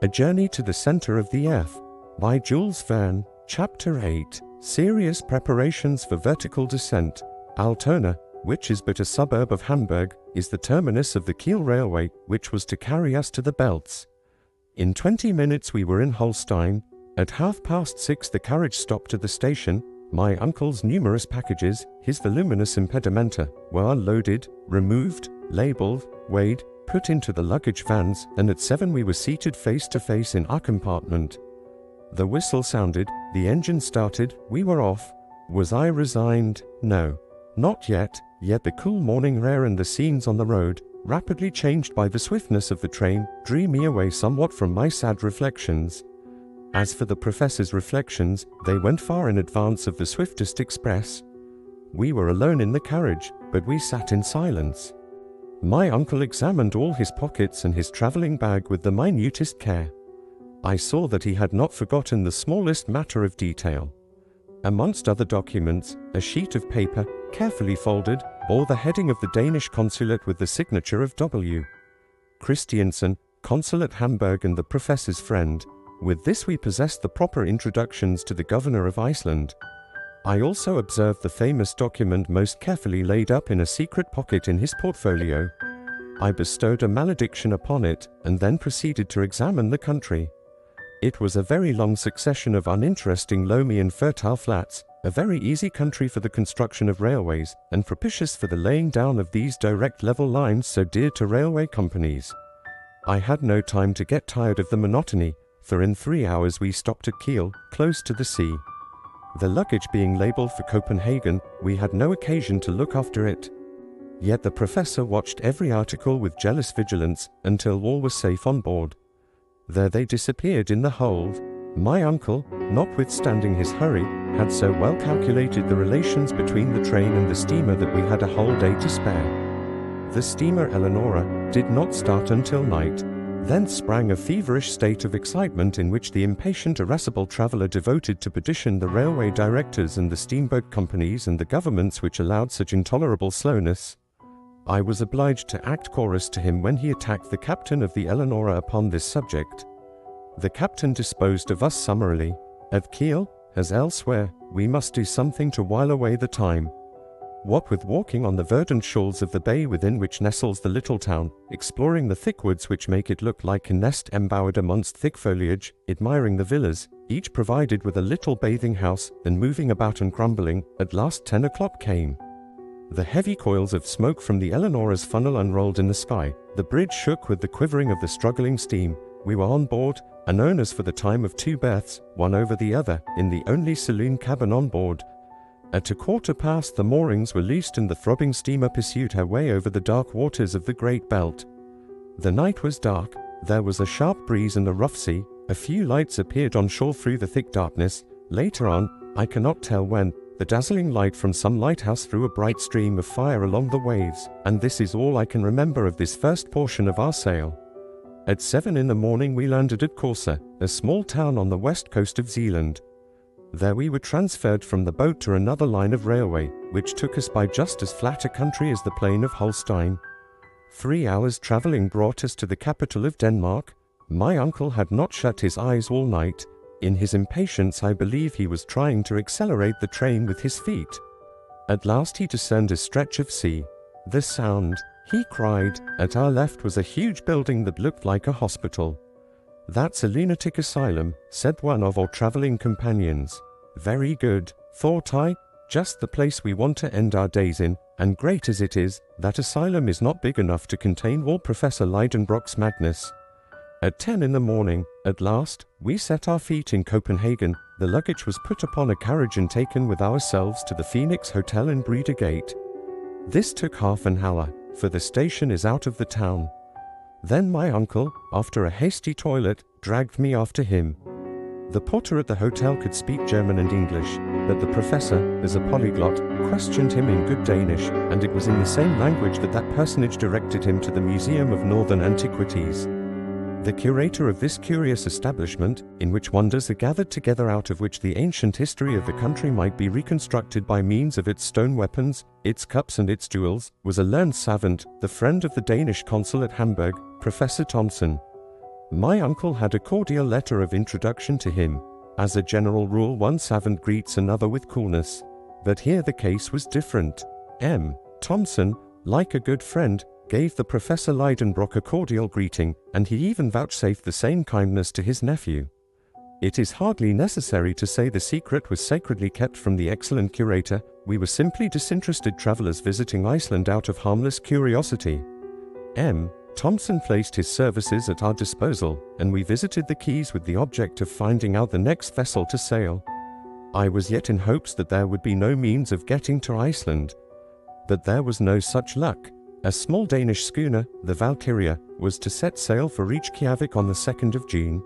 A Journey to the Center of the Earth, by Jules Verne, Chapter 8, Serious Preparations for Vertical Descent. Altona, which is but a suburb of Hamburg, is the terminus of the Kiel Railway, which was to carry us to the belts. In 20 minutes we were in Holstein. At 6:30 the carriage stopped at the station. My uncle's numerous packages, his voluminous impedimenta, were unloaded, removed, labelled, weighed, put into the luggage vans, and at 7 we were seated face to face in our compartment. The whistle sounded, the engine started, we were off. Was I resigned? No. Not yet, yet the cool morning air and the scenes on the road, rapidly changed by the swiftness of the train, drew me away somewhat from my sad reflections. As for the professor's reflections, they went far in advance of the swiftest express. We were alone in the carriage, but we sat in silence. My uncle examined all his pockets and his travelling bag with the minutest care. I saw that he had not forgotten the smallest matter of detail. Amongst other documents, a sheet of paper, carefully folded, bore the heading of the Danish consulate with the signature of W. Christiansen, consul at Hamburg and the professor's friend. With this we possessed the proper introductions to the governor of Iceland. I also observed the famous document most carefully laid up in a secret pocket in his portfolio. I bestowed a malediction upon it, and then proceeded to examine the country. It was a very long succession of uninteresting loamy and fertile flats, a very easy country for the construction of railways, and propitious for the laying down of these direct level lines so dear to railway companies. I had no time to get tired of the monotony, for in 3 hours we stopped at Kiel, close to the sea. The luggage being labelled for Copenhagen, we had no occasion to look after it. Yet the professor watched every article with jealous vigilance, until all was safe on board. There they disappeared in the hold. My uncle, notwithstanding his hurry, had so well calculated the relations between the train and the steamer that we had a whole day to spare. The steamer Eleonora did not start until night. Then sprang a feverish state of excitement in which the impatient irascible traveller devoted to petition the railway directors and the steamboat companies and the governments which allowed such intolerable slowness. I was obliged to act chorus to him when he attacked the captain of the Eleonora upon this subject. The captain disposed of us summarily. At Kiel, as elsewhere, we must do something to while away the time. What with walking on the verdant shoals of the bay within which nestles the little town, exploring the thick woods which make it look like a nest embowered amongst thick foliage, admiring the villas, each provided with a little bathing house, and moving about and grumbling, at last 10 o'clock came. The heavy coils of smoke from the Eleonora's funnel unrolled in the sky, the bridge shook with the quivering of the struggling steam, we were on board, and owners for the time of 2 berths, one over the other, in the only saloon cabin on board. At 15:15 the moorings were loosed and the throbbing steamer pursued her way over the dark waters of the Great Belt. The night was dark, there was a sharp breeze and a rough sea, a few lights appeared on shore through the thick darkness. Later on, I cannot tell when, the dazzling light from some lighthouse threw a bright stream of fire along the waves, and this is all I can remember of this first portion of our sail. At 7 in the morning we landed at Korsa, a small town on the west coast of Zealand. There we were transferred from the boat to another line of railway, which took us by just as flat a country as the plain of Holstein. 3 hours' travelling brought us to the capital of Denmark. My uncle had not shut his eyes all night. In his impatience I believe he was trying to accelerate the train with his feet. At last he discerned a stretch of sea. The Sound, he cried. At our left was a huge building that looked like a hospital. "That's a lunatic asylum," said one of our travelling companions. "Very good," thought I, "just the place we want to end our days in, and great as it is, that asylum is not big enough to contain all Professor Leidenbrock's madness." At 10 in the morning, at last, we set our feet in Copenhagen. The luggage was put upon a carriage and taken with ourselves to the Phoenix Hotel in Breda Gate. This took half an hour, for the station is out of the town. Then my uncle, after a hasty toilet, dragged me after him. The porter at the hotel could speak German and English, but the professor, as a polyglot, questioned him in good Danish, and it was in the same language that that personage directed him to the Museum of Northern Antiquities. The curator of this curious establishment, in which wonders are gathered together out of which the ancient history of the country might be reconstructed by means of its stone weapons, its cups and its jewels, was a learned savant, the friend of the Danish consul at Hamburg, Professor Thomsen. My uncle had a cordial letter of introduction to him. As a general rule, one savant greets another with coolness. But here the case was different. M. Thompson, like a good friend, gave the Professor Leidenbrock a cordial greeting, and he even vouchsafed the same kindness to his nephew. It is hardly necessary to say the secret was sacredly kept from the excellent curator. We were simply disinterested travelers visiting Iceland out of harmless curiosity. M. Thompson placed his services at our disposal, and we visited the quays with the object of finding out the next vessel to sail. I was yet in hopes that there would be no means of getting to Iceland. But there was no such luck. A small Danish schooner, the Valkyria, was to set sail for Reykjavik on the 2nd of June.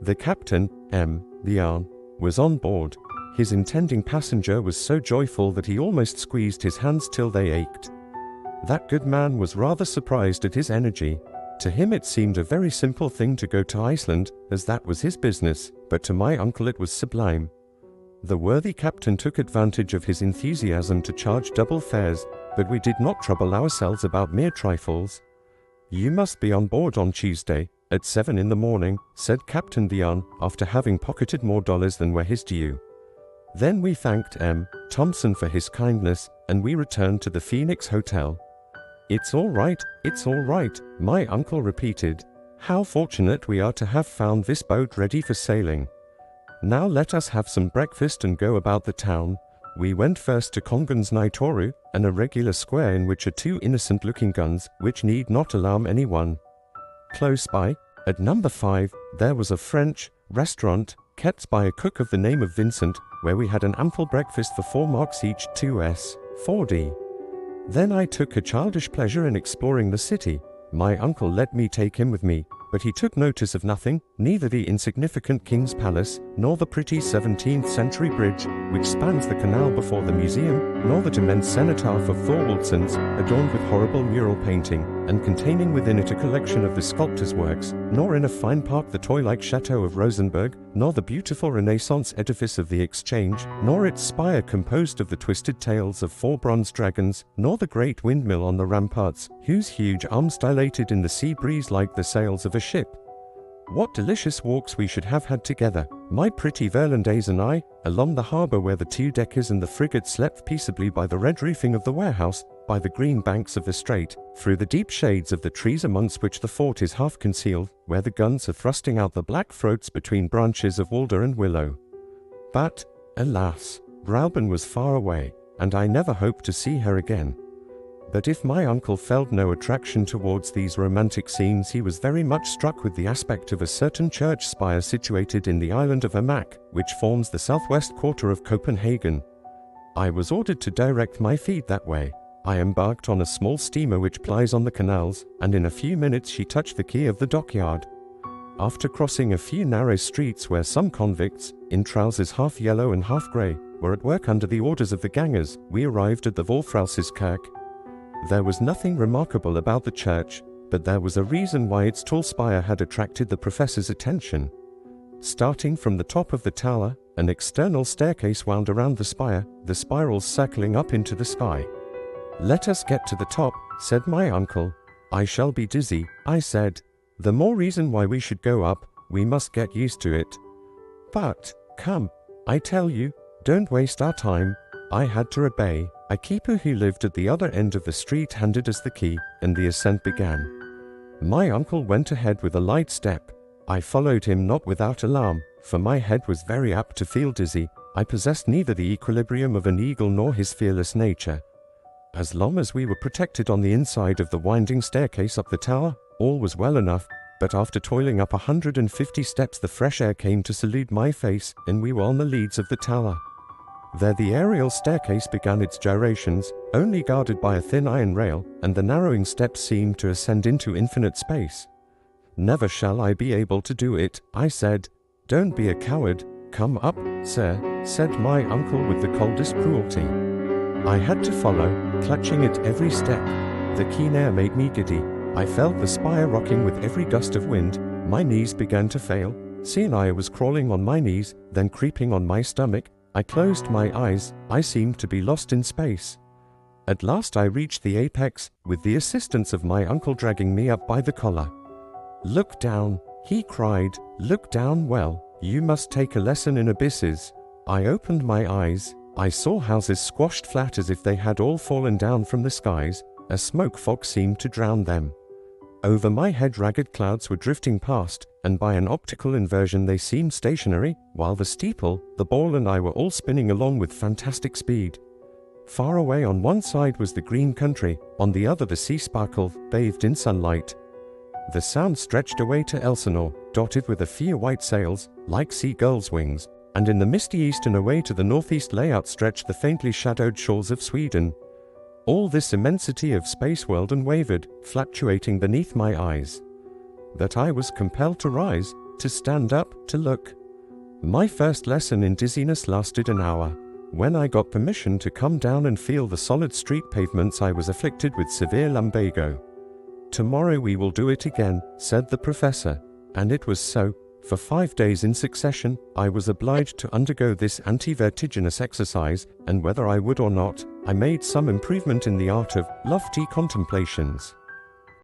The captain, M. Verne, was on board. His intending passenger was so joyful that he almost squeezed his hands till they ached. That good man was rather surprised at his energy. To him it seemed a very simple thing to go to Iceland, as that was his business, but to my uncle it was sublime. The worthy captain took advantage of his enthusiasm to charge double fares, but we did not trouble ourselves about mere trifles. "You must be on board on Tuesday, at 7 in the morning, said Captain Verne, after having pocketed more dollars than were his due. Then we thanked M. Thompson for his kindness, and we returned to the Phoenix Hotel. It's all right, my uncle repeated. How fortunate we are to have found this boat ready for sailing. Now let us have some breakfast and go about the town. We went first to Kongens Nytorv, an irregular square in which are two innocent-looking guns, which need not alarm anyone. Close by, at number 5, there was a French restaurant, kept by a cook of the name of Vincent, where we had an ample breakfast for 4 marks each, 2s. 4d. Then I took a childish pleasure in exploring the city. My uncle let me take him with me, but he took notice of nothing, neither the insignificant King's Palace, nor the pretty 17th century bridge, which spans the canal before the museum, nor that immense cenotaph of Thorwaldsen's, adorned with horrible mural painting, and containing within it a collection of the sculptor's works, nor in a fine park the toy-like chateau of Rosenberg, nor the beautiful Renaissance edifice of the Exchange, nor its spire composed of the twisted tails of 4 bronze dragons, nor the great windmill on the ramparts, whose huge arms dilated in the sea breeze like the sails of a ship. What delicious walks we should have had together, my pretty Verlandaise and I, along the harbour where the 2-deckers and the frigate slept peaceably by the red roofing of the warehouse, by the green banks of the strait, through the deep shades of the trees amongst which the fort is half concealed, where the guns are thrusting out the black throats between branches of alder and willow. But, alas, Rauben was far away, and I never hoped to see her again. But if my uncle felt no attraction towards these romantic scenes, he was very much struck with the aspect of a certain church spire situated in the island of Amak, which forms the southwest quarter of Copenhagen. I was ordered to direct my feet that way. I embarked on a small steamer which plies on the canals, and in a few minutes she touched the quay of the dockyard. After crossing a few narrow streets where some convicts, in trousers half yellow and half grey, were at work under the orders of the gangers, we arrived at the Volfrelseskirk. There was nothing remarkable about the church, but there was a reason why its tall spire had attracted the professor's attention. Starting from the top of the tower, an external staircase wound around the spire, the spirals circling up into the sky. "Let us get to the top," said my uncle. "I shall be dizzy," I said. "The more reason why we should go up. We must get used to it." "But, come, I tell you, don't waste our time." I had to obey. A keeper who lived at the other end of the street handed us the key, and the ascent began. My uncle went ahead with a light step. I followed him not without alarm, for my head was very apt to feel dizzy. I possessed neither the equilibrium of an eagle nor his fearless nature. As long as we were protected on the inside of the winding staircase up the tower, all was well enough, but after toiling up 150 steps the fresh air came to salute my face, and we were on the leads of the tower. There the aerial staircase began its gyrations, only guarded by a thin iron rail, and the narrowing steps seemed to ascend into infinite space. "Never shall I be able to do it," I said. "Don't be a coward. Come up, sir," said my uncle with the coldest cruelty. I had to follow, clutching at every step. The keen air made me giddy. I felt the spire rocking with every gust of wind. My knees began to fail. Soon I was crawling on my knees, then creeping on my stomach. I closed my eyes. I seemed to be lost in space. At last I reached the apex, with the assistance of my uncle dragging me up by the collar. "Look down," He cried, "Look down well, you must take a lesson in abysses." I opened my eyes. I saw houses squashed flat as if they had all fallen down from the skies. A smoke fog seemed to drown them. Over my head ragged clouds were drifting past, and by an optical inversion they seemed stationary, while the steeple, the ball and I were all spinning along with fantastic speed. Far away on one side was the green country, on the other the sea sparkled, bathed in sunlight. The sound stretched away to Elsinore, dotted with a few white sails, like seagulls' wings, and in the misty east and away to the northeast lay outstretched the faintly shadowed shores of Sweden. All this immensity of space whirled and wavered, fluctuating beneath my eyes. That I was compelled to rise, to stand up, to look. My first lesson in dizziness lasted an hour. When I got permission to come down and feel the solid street pavements, I was afflicted with severe lumbago. "Tomorrow we will do it again," said the professor. And it was so. For 5 days in succession, I was obliged to undergo this anti-vertiginous exercise, and whether I would or not, I made some improvement in the art of lofty contemplations.